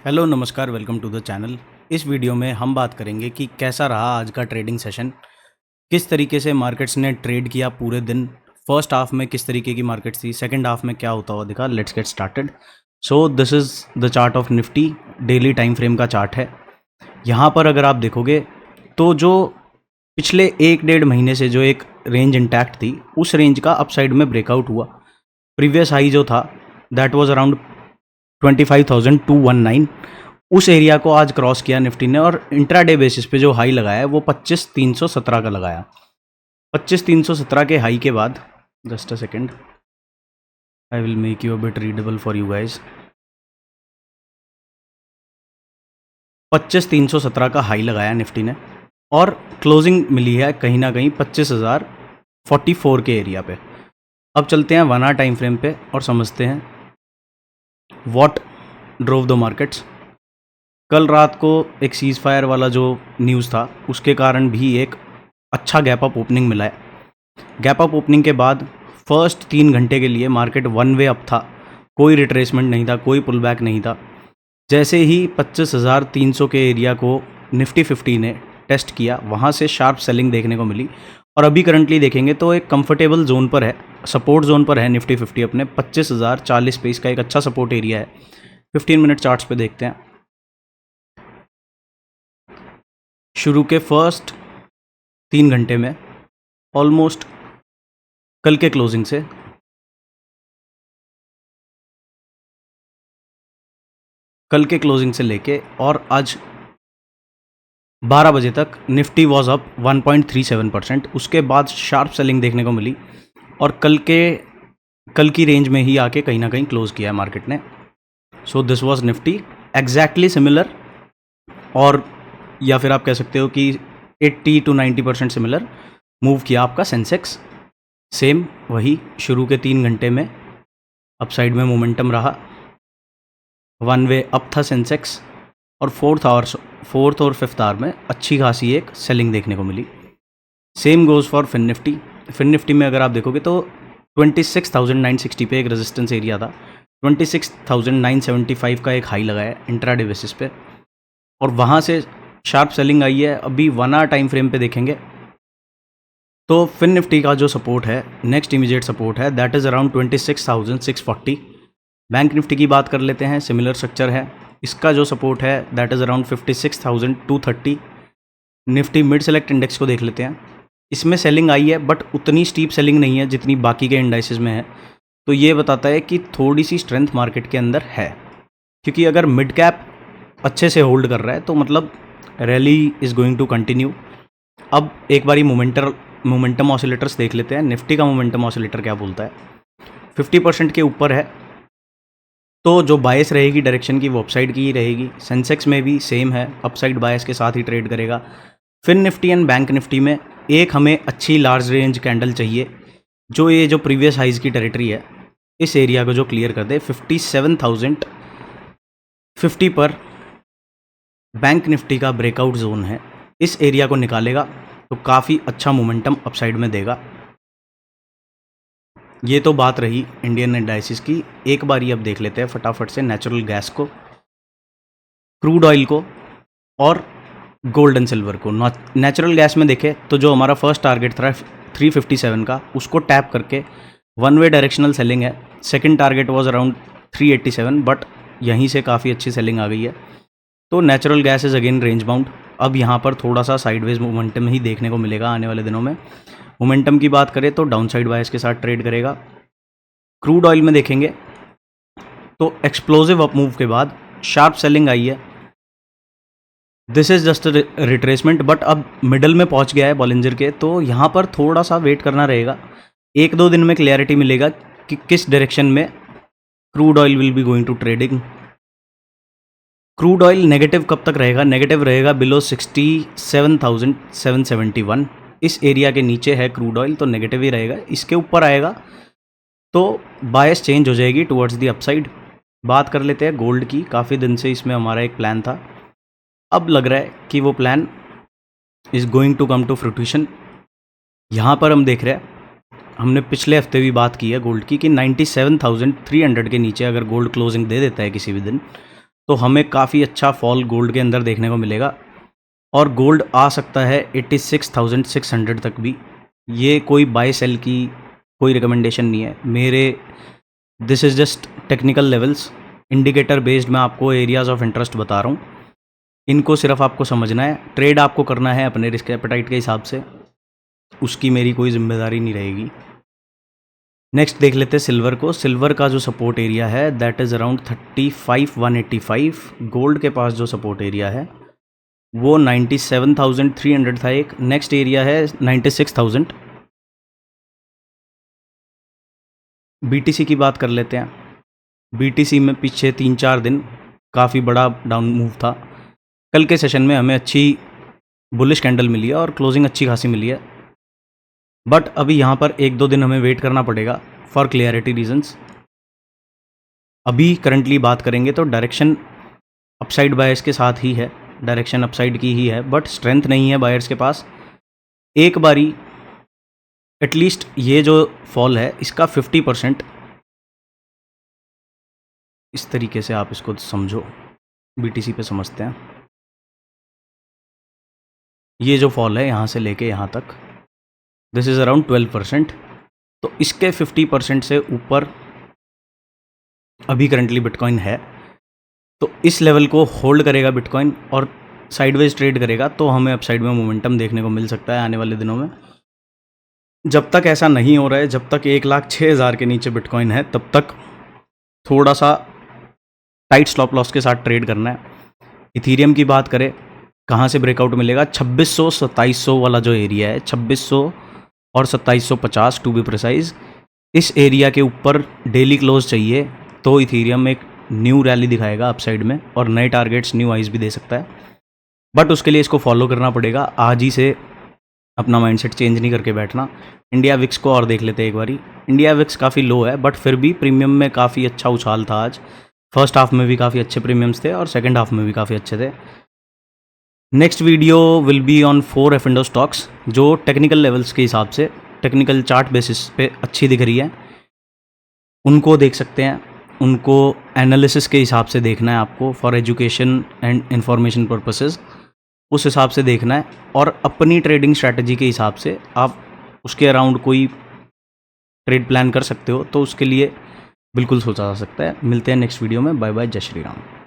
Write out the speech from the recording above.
Hello नमस्कार welcome to the channel. इस video में हम बात करेंगे कि कैसा रहा आज का ट्रेडिंग सेशन, किस तरीके से मार्केट्स ने ट्रेड किया पूरे दिन। फर्स्ट हाफ में किस तरीके की मार्केट्स थी, सेकंड हाफ में क्या होता हुआ दिखा। Let's get started. So this is the chart of Nifty, daily time frame का चार्ट है। यहाँ पर अगर आप देखोगे तो जो पिछले 1-1.5 महीने से जो एक रेंज इंटैक्ट थी, उस रेंज का अपसाइड में ब्रेकआउट हुआ। प्रीवियस हाई जो था दैट वाज अराउंड 25,219, उस एरिया को आज क्रॉस किया निफ्टी ने और इंट्राडे बेसिस पे जो हाई लगाया है वो 25,317 का लगाया। 25,317 के हाई के बाद just a second, I will make you a bit readable for you guys. 25,317 का हाई लगाया निफ्टी ने और क्लोजिंग मिली है कहीं ना कहीं 25,044 के एरिया पे। अब चलते हैं 1 आवर टाइम फ्रेम पे और समझते हैं व्हाट ड्रोव द मार्केट्स। कल रात को एक सीज़ फायर वाला जो न्यूज़ था उसके कारण भी एक अच्छा गैप अप ओपनिंग मिला है। गैप अप ओपनिंग के बाद फर्स्ट 3 घंटे के लिए मार्केट वन वे अप था, कोई रिट्रेसमेंट नहीं था, कोई पुल बैक नहीं था। जैसे ही 25,300 के एरिया को निफ्टी 50 ने टेस्ट किया, वहाँ से शार्प सेलिंग देखने को मिली और अभी करंटली देखेंगे तो एक कंफर्टेबल जोन पर है, सपोर्ट जोन पर है निफ्टी 50 अपने 25,040 पे। इसका एक अच्छा सपोर्ट एरिया है। 15 मिनट चार्ट्स पे देखते हैं। शुरू के फर्स्ट 3 घंटे में ऑलमोस्ट कल के क्लोजिंग से लेके और आज 12 बजे तक निफ्टी वॉज अप 1.37%। उसके बाद शार्प सेलिंग देखने को मिली और कल की रेंज में ही आके कहीं ना कहीं क्लोज किया है मार्केट ने। So this was Nifty exactly similar, और या फिर आप कह सकते हो कि 80 to 90% सिमिलर मूव किया आपका सेंसेक्स। सेम वही शुरू के 3 घंटे में अपसाइड में मोमेंटम रहा, वन वे अप था सेंसेक्स और फोर्थ और फिफ्थ आवर में अच्छी खासी एक सेलिंग देखने को मिली। Same goes for fin Nifty. Fin Nifty में अगर आप देखोगे तो 26,960 पे एक रेजिस्टेंस एरिया था, 26,975 का एक हाई लगाया इंट्राडे बेसिस पे और वहाँ से शार्प सेलिंग आई है। अभी 1 आवर टाइम फ्रेम पे देखेंगे तो फिन निफ्टी का जो सपोर्ट है, नेक्स्ट इमीडिएट सपोर्ट है, that is around 26,640। Bank Nifty की बात कर लेते हैं, सिमिलर स्ट्रक्चर है। इसका जो सपोर्ट है that is around 56,230। Nifty mid select index को देख लेते हैं। इसमें सेलिंग आई है बट उतनी स्टीप सेलिंग नहीं है जितनी बाकी के इंडाइसेस में है, तो ये बताता है कि थोड़ी सी स्ट्रेंथ मार्केट के अंदर है। क्योंकि अगर मिड कैप अच्छे से होल्ड कर रहा है तो मतलब rally is going to continue. अब एक बारी मोमेंटम ऑसिलेटर्स देख लेते हैं। निफ्टी का मोमेंटम ऑसिलेटर क्या बोलता है, 50% के ऊपर है तो जो बायस रहेगी डायरेक्शन की वो अपसाइड की ही रहेगी। सेंसेक्स में भी सेम है, अपसाइड बायस के साथ ही ट्रेड करेगा। Fin Nifty and Bank Nifty में एक हमें अच्छी लार्ज रेंज कैंडल चाहिए जो ये जो प्रीवियस हाइज की टेरिटरी है इस एरिया को जो क्लियर कर दे। 57,050 पर बैंक निफ्टी का ब्रेकआउट जोन है, इस एरिया को निकालेगा तो काफ़ी अच्छा मोमेंटम अपसाइड में देगा। ये तो बात रही इंडियन इंडाइसिस की। एक बार ही अब देख लेते हैं फटाफट से नेचुरल गैस को, क्रूड ऑयल को और गोल्ड एंड सिल्वर को। नेचुरल गैस में देखें तो जो हमारा फर्स्ट टारगेट था 357 का, उसको टैप करके वन वे डायरेक्शनल सेलिंग है। Second target was around 387 but यहीं से काफ़ी अच्छी सेलिंग आ गई है, तो natural gas is again range bound. अब यहाँ पर थोड़ा सा साइडवेज मोमेंटम ही देखने को मिलेगा आने वाले दिनों में। मोमेंटम की बात करें तो डाउनसाइड बायस के साथ ट्रेड करेगा। क्रूड ऑयल में देखेंगे तो एक्सप्लोजिव अप मूव के बाद शार्प सेलिंग आई है। This is just retracement but अब मिडल में पहुंच गया है बॉलिंजर के, तो यहाँ पर थोड़ा सा वेट करना रहेगा। 1-2 दिन में क्लैरिटी मिलेगा कि किस डायरेक्शन में crude oil will be going to trading. Crude oil negative कब तक रहेगा, नेगेटिव रहेगा बिलो 67,771। इस एरिया के नीचे है क्रूड ऑयल तो नेगेटिव ही रहेगा। इसके ऊपर आएगा तो बायस चेंज हो जाएगी टुवर्ड्स दी अपसाइड। बात कर लेते हैं गोल्ड की। काफ़ी दिन से इसमें हमारा एक प्लान था, अब लग रहा है कि वो plan is going to come to fruition. यहाँ पर हम देख रहे हैं, हमने पिछले हफ्ते भी बात की है गोल्ड की कि 97,300 के नीचे अगर गोल्ड क्लोजिंग दे देता है किसी भी दिन तो हमें काफ़ी अच्छा फॉल गोल्ड के अंदर देखने को मिलेगा और गोल्ड आ सकता है 86,600 तक भी। ये कोई बाय सेल की कोई रिकमेंडेशन नहीं है मेरे, this is just technical levels, indicator based मैं आपको एरियाज़ ऑफ इंटरेस्ट बता रहा हूँ। इनको सिर्फ आपको समझना है, ट्रेड आपको करना है अपने रिस्क एपेटाइट के हिसाब से, उसकी मेरी कोई जिम्मेदारी नहीं रहेगी। नेक्स्ट देख लेते हैं सिल्वर को। सिल्वर का जो सपोर्ट एरिया है दैट इज़ अराउंड 35,185। गोल्ड के पास जो सपोर्ट एरिया है वो 97,300 था एक। नेक्स्ट एरिया है 96,000। बीटीसी की बात कर लेते हैं। बीटीसी में पीछे 3-4 दिन काफ़ी बड़ा डाउन मूव था। कल के सेशन में हमें अच्छी बुलिश कैंडल मिली है और क्लोजिंग अच्छी खासी मिली है, बट अभी यहाँ पर 1-2 दिन हमें वेट करना पड़ेगा फॉर क्लियरिटी रीजंस। अभी करंटली बात करेंगे तो डायरेक्शन अपसाइड बायर्स के साथ ही है, डायरेक्शन अपसाइड की ही है, बट स्ट्रेंथ नहीं है बायर्स के पास। एक बारी एटलीस्ट ये जो फॉल है इसका 50%, इस तरीके से आप इसको समझो, बीटीसी पे समझते हैं। ये जो फॉल है यहाँ से लेके यहाँ तक, दिस इज़ अराउंड 12%। तो इसके 50% से ऊपर अभी करंटली बिटकॉइन है। तो इस लेवल को होल्ड करेगा बिटकॉइन और साइडवेज ट्रेड करेगा तो हमें अपसाइड में मोमेंटम देखने को मिल सकता है आने वाले दिनों में। जब तक ऐसा नहीं हो रहा है, जब तक 1,06,000 के नीचे बिटकॉइन है, तब तक थोड़ा सा टाइट स्टॉप लॉस के साथ ट्रेड करना है। इथीरियम की बात करें, कहाँ से ब्रेकआउट मिलेगा, 2600-2700 वाला जो एरिया है, 2600 और 2750 टू बी प्रिसाइज, इस एरिया के ऊपर डेली क्लोज चाहिए तो इथीरियम एक न्यू रैली दिखाएगा अपसाइड में और नए टारगेट्स, न्यू हाइज भी दे सकता है। बट उसके लिए इसको फॉलो करना पड़ेगा, आज ही से अपना माइंडसेट चेंज नहीं करके बैठना। इंडिया विक्स को और देख लेते हैं एक बारी। इंडिया विक्स काफ़ी लो है बट फिर भी प्रीमियम में काफ़ी अच्छा उछाल था आज। फर्स्ट हाफ में भी काफ़ी अच्छे प्रीमियम्स थे और सेकंड हाफ में भी काफ़ी अच्छे थे। Next video will be on 4 F&O stocks जो टेक्निकल लेवल्स के हिसाब से, टेक्निकल चार्ट बेसिस पे अच्छी दिख रही है, उनको देख सकते हैं। उनको एनालिसिस के हिसाब से देखना है आपको, for education and information purposes, उस हिसाब से देखना है और अपनी ट्रेडिंग स्ट्रैटेजी के हिसाब से आप उसके अराउंड कोई ट्रेड प्लान कर सकते हो, तो उसके लिए बिल्कुल सोचा जा सकता है। मिलते हैं नेक्स्ट वीडियो में। बाय बाय, जय श्री राम।